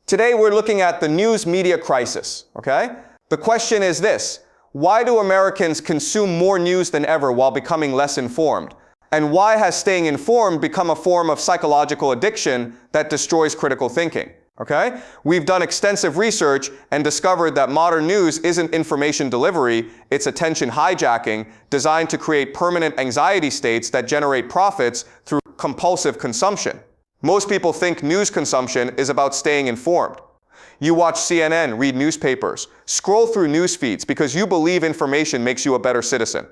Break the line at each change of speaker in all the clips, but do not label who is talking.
Today we're looking at the news media crisis, okay? The question is this: why do Americans consume more news than ever while becoming less informed? And why has staying informed become a form of psychological addiction that destroys critical thinking? Okay? We've done extensive research and discovered that modern news isn't information delivery, it's attention hijacking designed to create permanent anxiety states that generate profits through compulsive consumption. Most people think news consumption is about staying informed. You watch CNN, read newspapers, scroll through news feeds because you believe information makes you a better citizen.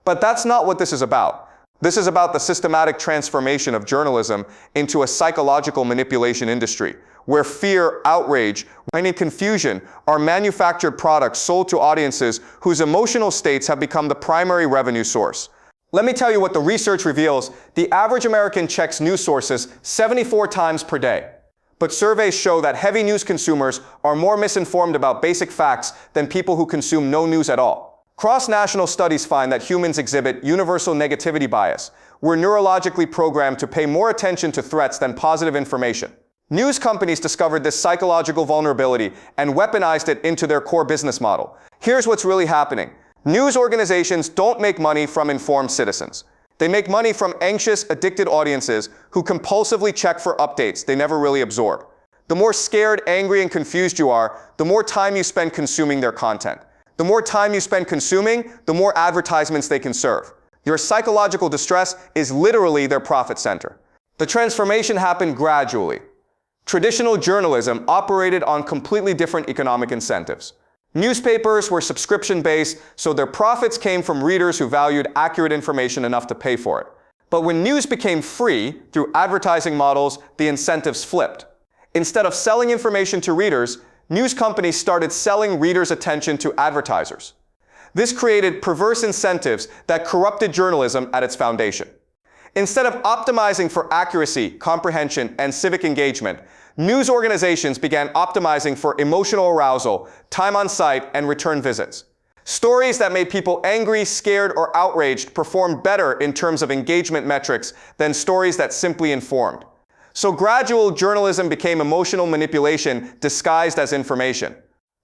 But that's not what this is about. This is about the systematic transformation of journalism into a psychological manipulation industry, where fear, outrage, and confusion are manufactured products sold to audiences whose emotional states have become the primary revenue source. Let me tell you what the research reveals. The average American checks news sources 74 times per day. But surveys show that heavy news consumers are more misinformed about basic facts than people who consume no news at all. Cross-national studies find that humans exhibit universal negativity bias. We're neurologically programmed to pay more attention to threats than positive information. News companies discovered this psychological vulnerability and weaponized it into their core business model. Here's what's really happening. News organizations don't make money from informed citizens. They make money from anxious, addicted audiences who compulsively check for updates they never really absorb. The more scared, angry, and confused you are, the more time you spend consuming their content. The more time you spend consuming, the more advertisements they can serve. Your psychological distress is literally their profit center. The transformation happened gradually. Traditional journalism operated on completely different economic incentives. Newspapers were subscription-based, so their profits came from readers who valued accurate information enough to pay for it. But when news became free through advertising models, the incentives flipped. Instead of selling information to readers, news companies started selling readers' attention to advertisers. This created perverse incentives that corrupted journalism at its foundation. Instead of optimizing for accuracy, comprehension, and civic engagement, news organizations began optimizing for emotional arousal, time on site, and return visits. Stories that made people angry, scared, or outraged performed better in terms of engagement metrics than stories that simply informed. So gradual journalism became emotional manipulation disguised as information.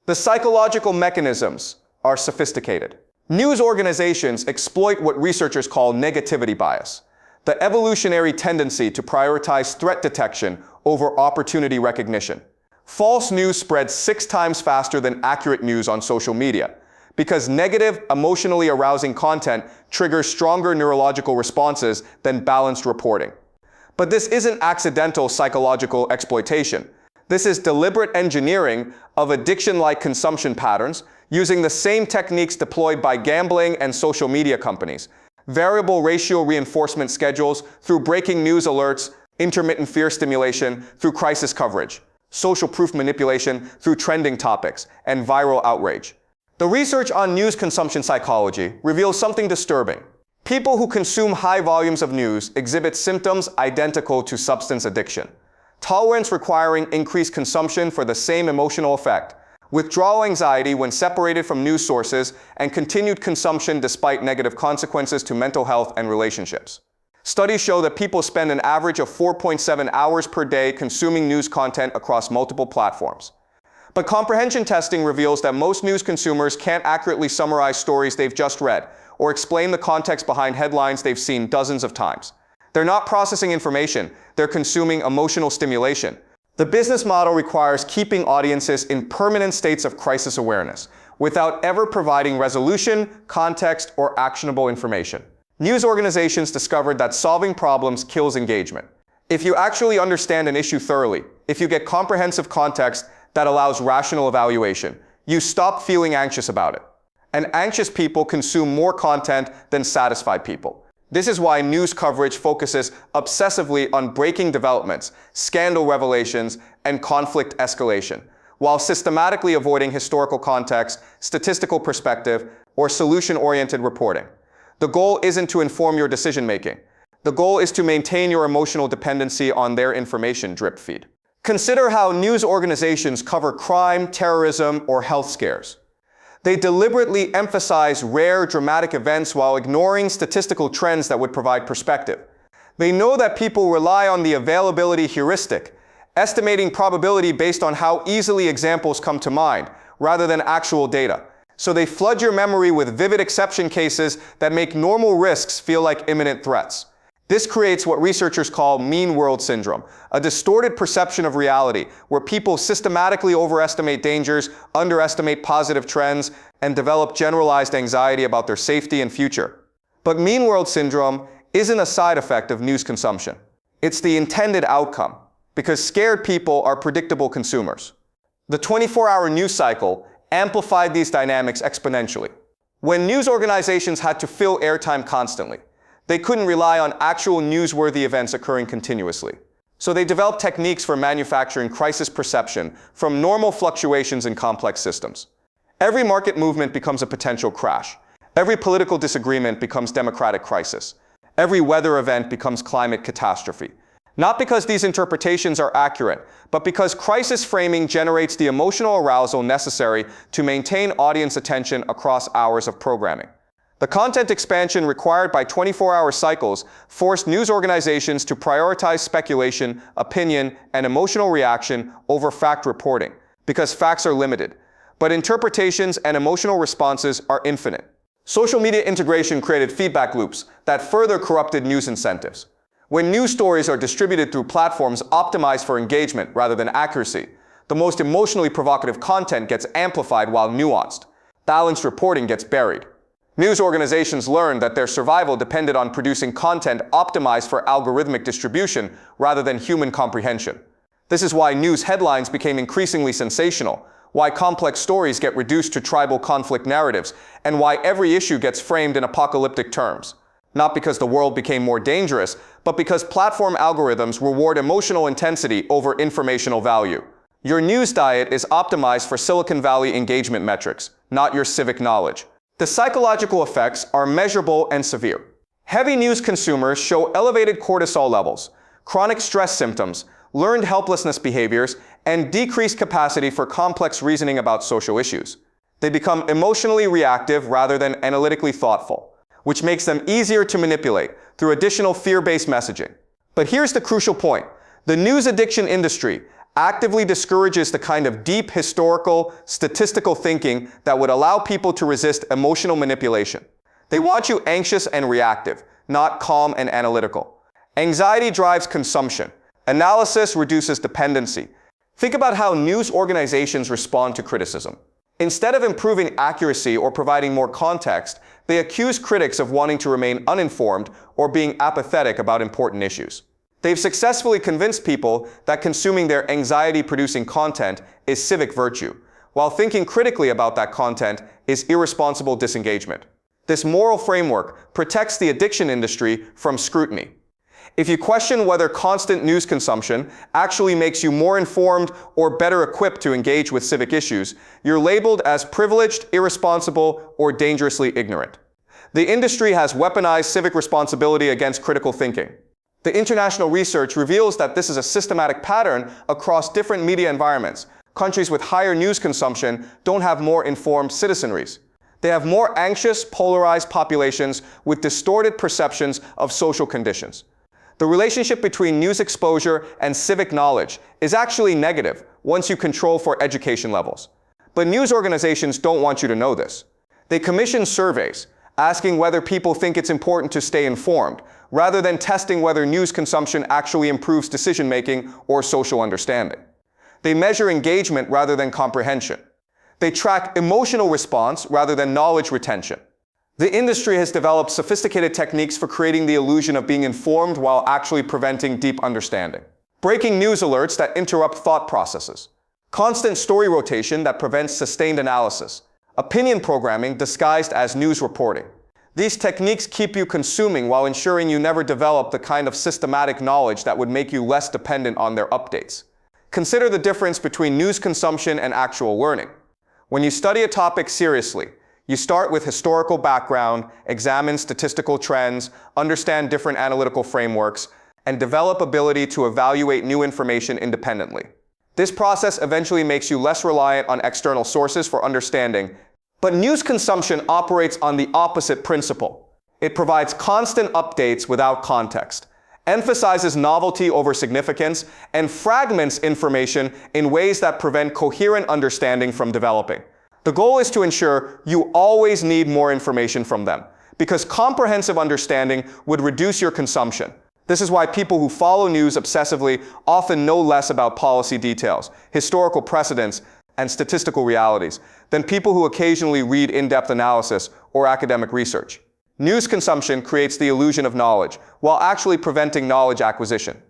The psychological mechanisms are sophisticated. News organizations exploit what researchers call negativity bias, the evolutionary tendency to prioritize threat detection over opportunity recognition. False news spreads 6 times faster than accurate news on social media, because negative, emotionally arousing content triggers stronger neurological responses than balanced reporting. But this isn't accidental psychological exploitation. This is deliberate engineering of addiction-like consumption patterns using the same techniques deployed by gambling and social media companies. Variable ratio reinforcement schedules through breaking news alerts, intermittent fear stimulation through crisis coverage, social proof manipulation through trending topics, and viral outrage. The research on news consumption psychology reveals something disturbing. People who consume high volumes of news exhibit symptoms identical to substance addiction. Tolerance requiring increased consumption for the same emotional effect, withdrawal anxiety when separated from news sources, and continued consumption despite negative consequences to mental health and relationships. Studies show that people spend an average of 4.7 hours per day consuming news content across multiple platforms. But comprehension testing reveals that most news consumers can't accurately summarize stories they've just read, or explain the context behind headlines they've seen dozens of times. They're not processing information, they're consuming emotional stimulation. The business model requires keeping audiences in permanent states of crisis awareness, without ever providing resolution, context, or actionable information. News organizations discovered that solving problems kills engagement. If you actually understand an issue thoroughly, if you get comprehensive context that allows rational evaluation, you stop feeling anxious about it. And anxious people consume more content than satisfied people. This is why news coverage focuses obsessively on breaking developments, scandal revelations, and conflict escalation, while systematically avoiding historical context, statistical perspective, or solution-oriented reporting. The goal isn't to inform your decision-making. The goal is to maintain your emotional dependency on their information drip feed. Consider how news organizations cover crime, terrorism, or health scares. They deliberately emphasize rare, dramatic events while ignoring statistical trends that would provide perspective. They know that people rely on the availability heuristic, estimating probability based on how easily examples come to mind, rather than actual data. So they flood your memory with vivid exception cases that make normal risks feel like imminent threats. This creates what researchers call mean world syndrome, a distorted perception of reality where people systematically overestimate dangers, underestimate positive trends, and develop generalized anxiety about their safety and future. But mean world syndrome isn't a side effect of news consumption. It's the intended outcome, because scared people are predictable consumers. The 24-hour news cycle amplified these dynamics exponentially. When news organizations had to fill airtime constantly, they couldn't rely on actual newsworthy events occurring continuously. So they developed techniques for manufacturing crisis perception from normal fluctuations in complex systems. Every market movement becomes a potential crash. Every political disagreement becomes democratic crisis. Every weather event becomes climate catastrophe. Not because these interpretations are accurate, but because crisis framing generates the emotional arousal necessary to maintain audience attention across hours of programming. The content expansion required by 24-hour cycles forced news organizations to prioritize speculation, opinion, and emotional reaction over fact reporting, because facts are limited, but interpretations and emotional responses are infinite. Social media integration created feedback loops that further corrupted news incentives. When news stories are distributed through platforms optimized for engagement rather than accuracy, the most emotionally provocative content gets amplified while nuanced. Balanced reporting gets buried. News organizations learned that their survival depended on producing content optimized for algorithmic distribution rather than human comprehension. This is why news headlines became increasingly sensational, why complex stories get reduced to tribal conflict narratives, and why every issue gets framed in apocalyptic terms. Not because the world became more dangerous, but because platform algorithms reward emotional intensity over informational value. Your news diet is optimized for Silicon Valley engagement metrics, not your civic knowledge. The psychological effects are measurable and severe. Heavy news consumers show elevated cortisol levels, chronic stress symptoms, learned helplessness behaviors, and decreased capacity for complex reasoning about social issues. They become emotionally reactive rather than analytically thoughtful, which makes them easier to manipulate through additional fear-based messaging. But here's the crucial point. The news addiction industry actively discourages the kind of deep historical, statistical thinking that would allow people to resist emotional manipulation. They want you anxious and reactive, not calm and analytical. Anxiety drives consumption. Analysis reduces dependency. Think about how news organizations respond to criticism. Instead of improving accuracy or providing more context, they accuse critics of wanting to remain uninformed or being apathetic about important issues. They've successfully convinced people that consuming their anxiety-producing content is civic virtue, while thinking critically about that content is irresponsible disengagement. This moral framework protects the addiction industry from scrutiny. If you question whether constant news consumption actually makes you more informed or better equipped to engage with civic issues, you're labeled as privileged, irresponsible, or dangerously ignorant. The industry has weaponized civic responsibility against critical thinking. The international research reveals that this is a systematic pattern across different media environments. Countries with higher news consumption don't have more informed citizenries. They have more anxious, polarized populations with distorted perceptions of social conditions. The relationship between news exposure and civic knowledge is actually negative once you control for education levels. But news organizations don't want you to know this. They commission surveys asking whether people think it's important to stay informed, rather than testing whether news consumption actually improves decision-making or social understanding. They measure engagement rather than comprehension. They track emotional response rather than knowledge retention. The industry has developed sophisticated techniques for creating the illusion of being informed while actually preventing deep understanding. Breaking news alerts that interrupt thought processes. Constant story rotation that prevents sustained analysis. Opinion programming disguised as news reporting. These techniques keep you consuming while ensuring you never develop the kind of systematic knowledge that would make you less dependent on their updates. Consider the difference between news consumption and actual learning. When you study a topic seriously, you start with historical background, examine statistical trends, understand different analytical frameworks, and develop ability to evaluate new information independently. This process eventually makes you less reliant on external sources for understanding. But news consumption operates on the opposite principle. It provides constant updates without context. emphasizes novelty over significance, and fragments information in ways that prevent coherent understanding from developing. The goal is to ensure you always need more information from them, because comprehensive understanding would reduce your consumption. This is why people who follow news obsessively often know less about policy details, historical precedents, and statistical realities than people who occasionally read in-depth analysis or academic research. News consumption creates the illusion of knowledge, while actually preventing knowledge acquisition.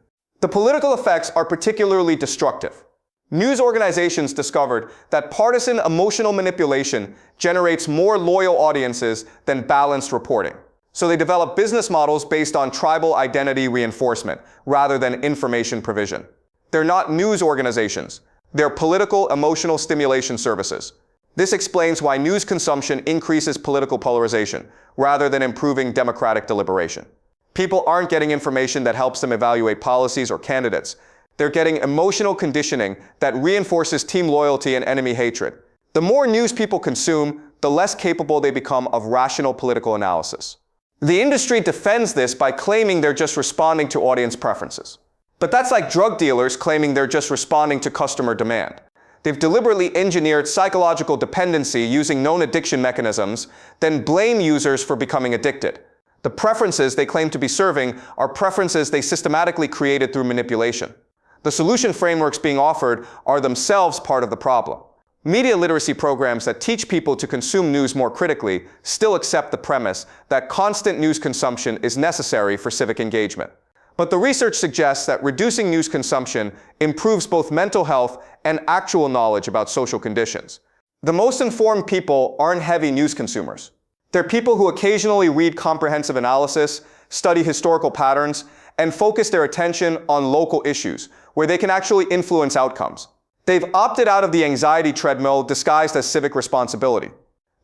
The political effects are particularly destructive. News organizations discovered that partisan emotional manipulation generates more loyal audiences than balanced reporting. So they develop business models based on tribal identity reinforcement rather than information provision. They're not news organizations. They're political emotional stimulation services. This explains why news consumption increases political polarization rather than improving democratic deliberation. People aren't getting information that helps them evaluate policies or candidates. They're getting emotional conditioning that reinforces team loyalty and enemy hatred. The more news people consume, the less capable they become of rational political analysis. The industry defends this by claiming they're just responding to audience preferences. But that's like drug dealers claiming they're just responding to customer demand. They've deliberately engineered psychological dependency using known addiction mechanisms, then blame users for becoming addicted. The preferences they claim to be serving are preferences they systematically created through manipulation. The solution frameworks being offered are themselves part of the problem. Media literacy programs that teach people to consume news more critically still accept the premise that constant news consumption is necessary for civic engagement. But the research suggests that reducing news consumption improves both mental health and actual knowledge about social conditions. The most informed people aren't heavy news consumers. They're people who occasionally read comprehensive analysis, study historical patterns, and focus their attention on local issues, where they can actually influence outcomes. They've opted out of the anxiety treadmill disguised as civic responsibility.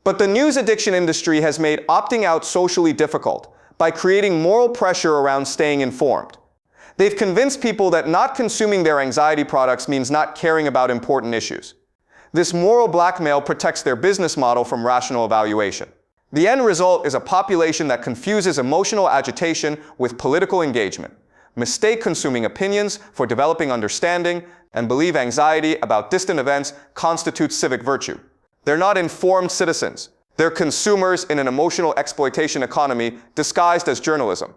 But the news addiction industry has made opting out socially difficult by creating moral pressure around staying informed. They've convinced people that not consuming their anxiety products means not caring about important issues. This moral blackmail protects their business model from rational evaluation. The end result is a population that confuses emotional agitation with political engagement, mistake consuming opinions for developing understanding, and believe anxiety about distant events constitutes civic virtue. They're not informed citizens. They're consumers in an emotional exploitation economy disguised as journalism.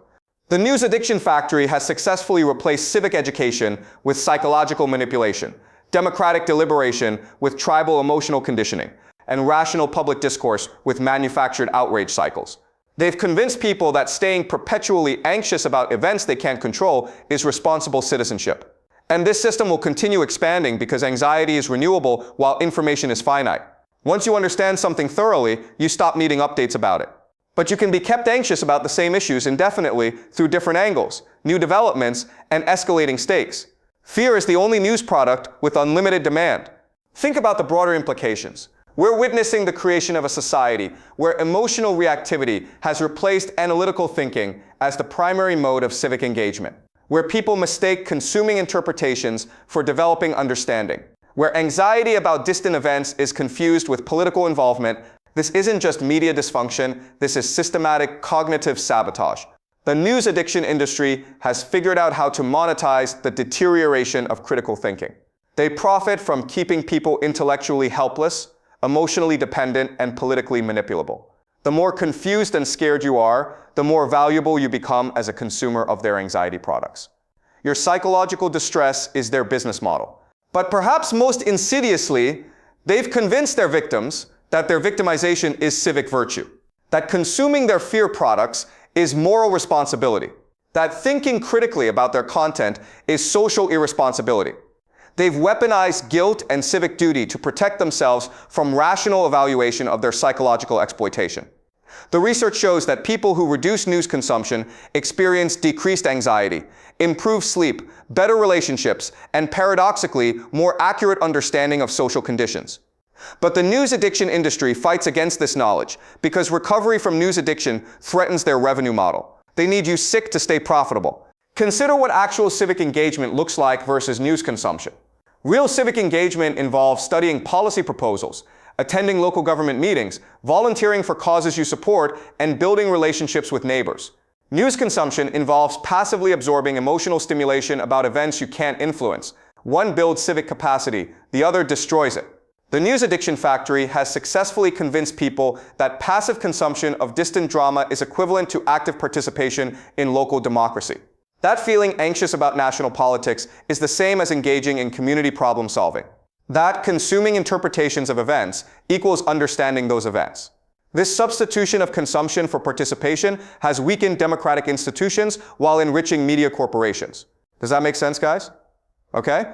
The news addiction factory has successfully replaced civic education with psychological manipulation, democratic deliberation with tribal emotional conditioning, and rational public discourse with manufactured outrage cycles. They've convinced people that staying perpetually anxious about events they can't control is responsible citizenship. And this system will continue expanding because anxiety is renewable while information is finite. Once you understand something thoroughly, you stop needing updates about it. But you can be kept anxious about the same issues indefinitely through different angles, new developments, and escalating stakes. Fear is the only news product with unlimited demand. Think about the broader implications. We're witnessing the creation of a society where emotional reactivity has replaced analytical thinking as the primary mode of civic engagement, where people mistake consuming interpretations for developing understanding, where anxiety about distant events is confused with political involvement. This isn't just media dysfunction, this is systematic cognitive sabotage. The news addiction industry has figured out how to monetize the deterioration of critical thinking. They profit from keeping people intellectually helpless, emotionally dependent, and politically manipulable. The more confused and scared you are, the more valuable you become as a consumer of their anxiety products. Your psychological distress is their business model. But perhaps most insidiously, they've convinced their victims that their victimization is civic virtue, that consuming their fear products is moral responsibility, that thinking critically about their content is social irresponsibility. They've weaponized guilt and civic duty to protect themselves from rational evaluation of their psychological exploitation. The research shows that people who reduce news consumption experience decreased anxiety, improved sleep, better relationships, and paradoxically, more accurate understanding of social conditions. But the news addiction industry fights against this knowledge because recovery from news addiction threatens their revenue model. They need you sick to stay profitable. Consider what actual civic engagement looks like versus news consumption. Real civic engagement involves studying policy proposals, attending local government meetings, volunteering for causes you support, and building relationships with neighbors. News consumption involves passively absorbing emotional stimulation about events you can't influence. One builds civic capacity, the other destroys it. The news addiction factory has successfully convinced people that passive consumption of distant drama is equivalent to active participation in local democracy. That feeling anxious about national politics is the same as engaging in community problem solving. That consuming interpretations of events equals understanding those events. This substitution of consumption for participation has weakened democratic institutions while enriching media corporations. Does that make sense, guys? Okay?